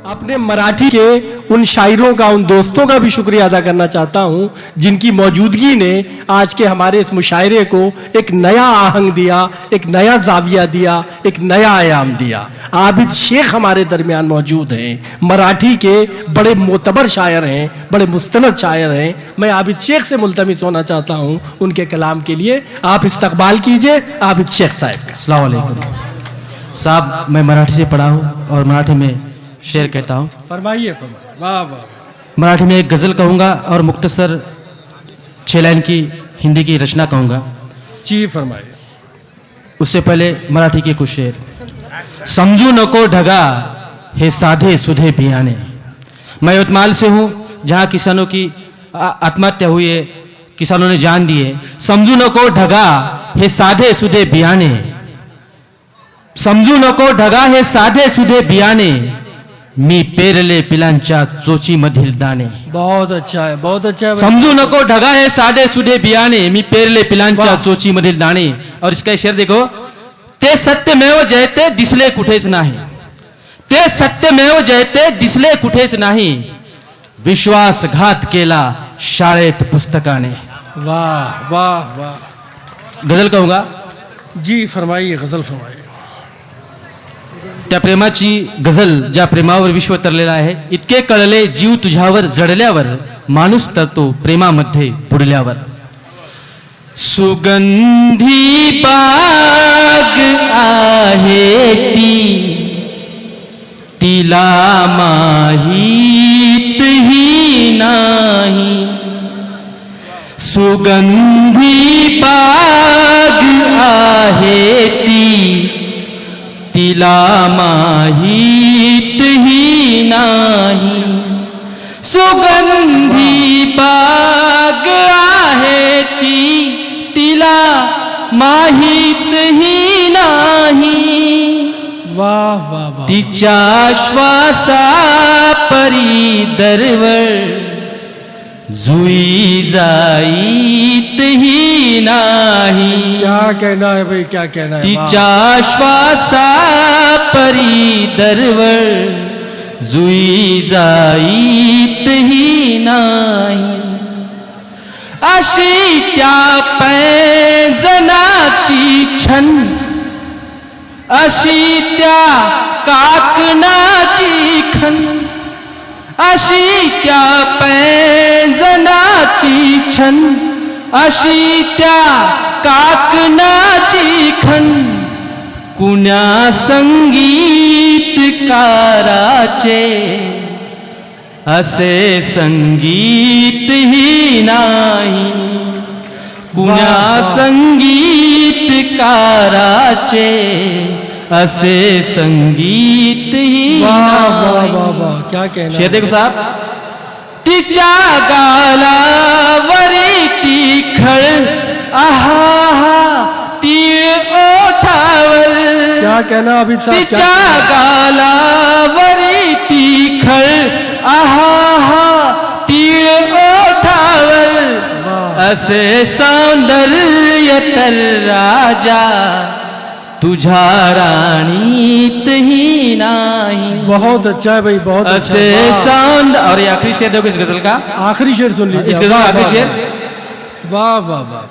अपने मराठी के उन शायरों का, उन दोस्तों का भी शुक्रिया अदा करना चाहता हूं जिनकी मौजूदगी ने आज के हमारे इस मुशायरे को एक नया आहंग दिया, एक नया जाविया दिया, एक नया आयाम दिया। आबिद शेख हमारे दरमियान मौजूद हैं, मराठी के बड़े मोतबर शायर हैं, बड़े मुस्तनद शायर हैं। मैं आबिद शेख से मुल्तमिस होना चाहता हूं उनके कलाम के लिए। आप इस्तकबाल कीजिए आबिद शेख साहब का। अस्सलाम वालेकुम साहब, मैं मराठी से पढ़ा हूँ और मराठी में शेर कहता हूँ। फरमाइए फरमाइए। वाह वाह। मराठी में एक गज़ल कहूँगा और मुख्तसर 6 लाइन की हिंदी की रचना कहूँगा। जी फरमाइए। उससे पहले मराठी के कुछ शेर। समझू नको ढगा हे साधे सुधे बियाने। मैं यवतमाल से हूँ जहाँ किसानों की आत्महत्या हुई है, किसानों ने जान दी है। समझू नको ढगा हे साधे सुधे बियाने, समजू नको ढगा हे साधे सुधे बियाणे, मी पेरले पिलांच्या चोची मधील दाणे। बहुत अच्छा है, बहुत अच्छा है। समजू नको ढगा हे साधे सुधे बियाणे, मी पेरले पिलांच्या चोची मधील दाणे। और इसका शेर देखो, ते सत्यमेव जयते दिसले कुठेच नाही, ते सत्यमेव जयते दिसले कुठेच नाही, विश्वासघात केला शाळेत पुस्तकाने। वाह वाह वाह। गजल कहूंगा। जी फरमाइए, गजल फरमाइए। त्या प्रेमाची गझल ज्या प्रेमावर विश्व तरलेला आहे। इतके कळले जीव तुझ्यावर जडल्यावर, माणूस तरतो प्रेमामध्ये बुडल्यावर। सुगंधी बाग आहे ती, तिला माहीत ही नाही, सुगंधी बाग आहे ती, तिला माहीत ही नाही, सुगंधी बाग आहे ती, तिला माहीत ही नाही। वाह वाह वाह। तिच्या श्वासा परी दरवळ जुई जाईत ही नाही। क्या कहना है भाई, क्या कहना है। तिच्या श्वासा परी दरवळ जुई जाईत ही नाही, अशी त्या पैंजनाची छन, अशी त्या काकणाची खन, अशी त्या पैंजनाची छन, अशी त्या काकणाची खन, कुण्या संगीतकाराचे असे संगीत ही नाही, कुण्या संगीतकाराचे असे संगीत ही वाह वाह वाह। क्या कहना। शेर देखो साहब। तिच्या गालावरी ती खळ, आहा तीळ ओठावर। क्या कहना अभी साहब। तिच्या गालावरी ती खळ, आहा तीळ ओठावर, असे सौंदर्य तर राजा तुझा राणीत ही नाही। बहुत अच्छा है भाई, बहुत अच्छा। असे सौंद। और ये आखिरी शेर देखो इस गजल का, आखिरी शेर सुन लीजिए। इस गजल का आखिरी शेर। वाह वाह वाह।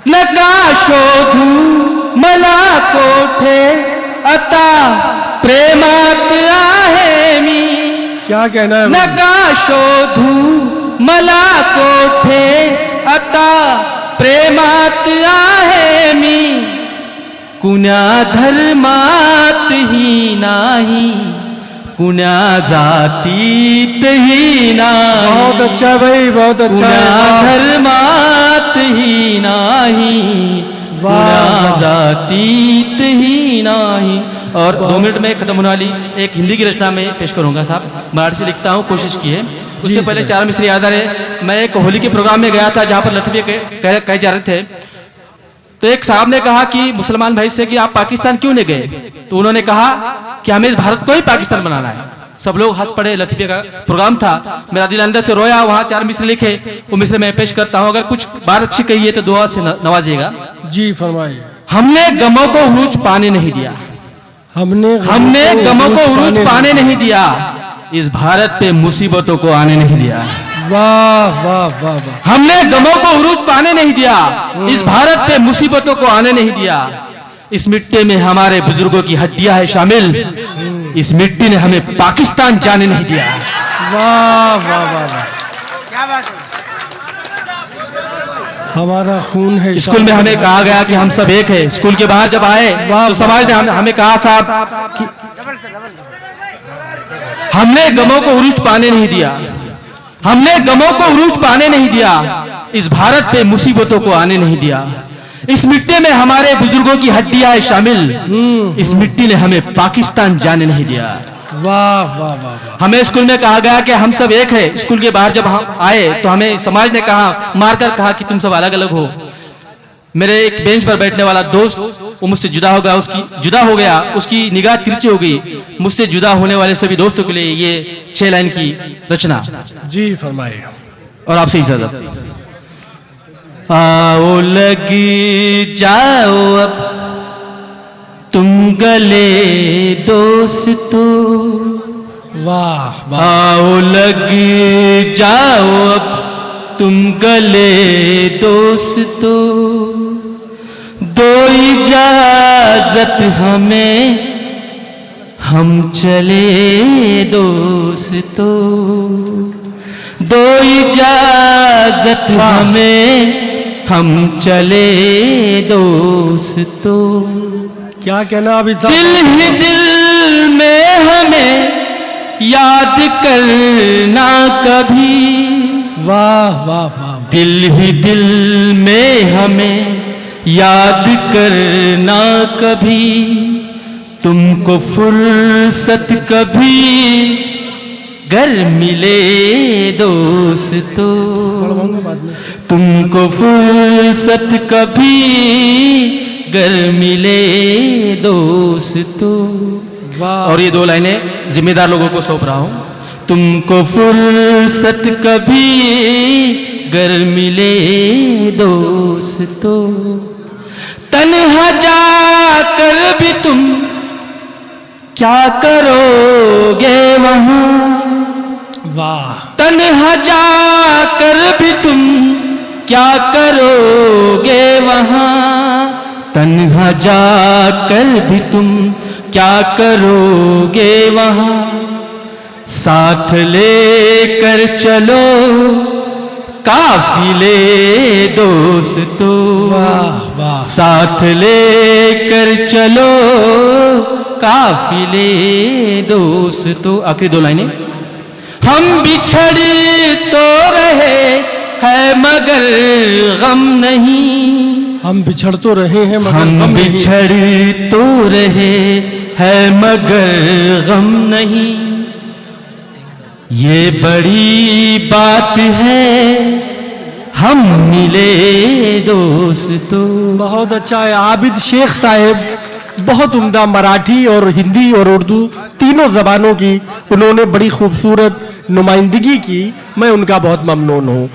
नका शोधू मला कोठे, आता प्रेमात आहे मी। क्या कहना है। नका शोधू मला कोठे, आता प्रेमात आहे मी, कुण्या धर्मात ही नाही, कुण्या जातीत ही नाही। बहुत अच्छा भाई, बहुत अच्छा। कुण्या धर्मात ही नाही, कुण्या जातीत ही नाही। और 2 मिनट में खत्म होने वाली एक हिंदी की रचना में पेश करूंगा साहब। मराठी से लिखता हूँ, कोशिश की है। उससे पहले 4 मिसरे याद आ रहे। मैं एक होली के प्रोग्राम में गया था जहाँ पर लठवे कहे जा रहे थे। तो एक साहब ने कहा कि मुसलमान भाई से कि आप पाकिस्तान क्यों नहीं गए। तो उन्होंने कहा कि हमें इस भारत को ही पाकिस्तान बनाना है। सब लोग हंस पड़े। लठवे का प्रोग्राम था, मेरा दिल अंदर से रोया। वहाँ 4 मिसरे लिखे, वो मिसरे मैं पेश करता हूँ। अगर कुछ बात अच्छी कही है तो दुआ से नवाजिएगा। जी फरमाइए। हमने गमों को उरूज पाने नहीं दिया, हमने गमों को उरूज पाने नहीं दिया, इस भारत पे मुसीबतों को आने नहीं दिया। वाह वाह वाह वाह। हमने गमों को उरूज पाने नहीं दिया, इस भारत पे मुसीबतों को आने नहीं दिया। इस मिट्टी में हमारे बुजुर्गों की हड्डियां है शामिल, इस मिट्टी ने हमें पाकिस्तान जाने नहीं दिया। वाह वाह वाह वाह, क्या बात है। हमारा खून है। स्कूल में हमें कहा गया कि हम सब एक है। स्कूल के बाहर जब आए तो समाज ने हमें कहा साहब कि हमने गमों को उरूज पाने नहीं दिया, हमने गमों को उरूज पाने नहीं दिया, इस भारत पे मुसीबतों को आने नहीं दिया। इस मिट्टी में हमारे बुजुर्गों की हड्डियां है शामिल, इस मिट्टी ने हमें पाकिस्तान जाने नहीं दिया। वाह वाह वाह वाह। हमें स्कूल में कहा गया कि हम सब एक है। स्कूल के बाहर जब हम आए तो हमें समाज ने कहा, मारकर कहा कि तुम सब अलग अलग हो। मेरे एक बेंच पर बैठने वाला दोस्त वो मुझसे जुदा हो गया, उसकी निगाह तिरछी हो गई। मुझसे जुदा होने वाले सभी दोस्तों के लिए ये 6 लाइन की रचना। जी फरमाइए। और आपसे इजाजत। आओ लगी जाओ अब तुम गले दोस्तों, वाह वाह। आओ लगी जाओ अब तुम गले दोस्तों, दो इजाजत हमें हम चले दोस्तों, दो इजाजत हमें हम चले दोस्तों। क्या कहना अभी साहब? दिल ही दिल में हमें याद करना कभी, वाह वाह वाह। दिल ही दिल में हमें याद करना कभी, तुमको फुर्सत कभी घर मिले दोस्तों, तुमको फुर्सत कभी घर मिले दोस्तों। वाह। और ये 2 लाइनें जिम्मेदार लोगों को सौंप रहा हूं। तुमको फुर्सत कभी घर मिले दोस्तों, तन्हा जाकर भी तुम क्या करोगे वहां, वाह। तन्हा जाकर भी तुम क्या करोगे वहां, तन्हा जाकर भी तुम क्या करोगे वहां, साथ लेकर चलो काफिले दोस्तों, वाह वाह। साथ लेकर चलो काफिले दोस्तों। आखिरी 2 लाइनें। हम बिछड़ तो रहे हैं मगर गम नहीं, हम बिछड़ तो रहे हैं मगर हम गम नहीं। बिछड़ तो रहे हैं मगर गम नहीं, ये बड़ी बात है हम मिले दोस्तों। बहुत अच्छा है। आबिद शेख साहब बहुत उम्दा मराठी और हिंदी और उर्दू तीनों जबानों की उन्होंने बड़ी खूबसूरत नुमाइंदगी की। मैं उनका बहुत ममनून हूँ।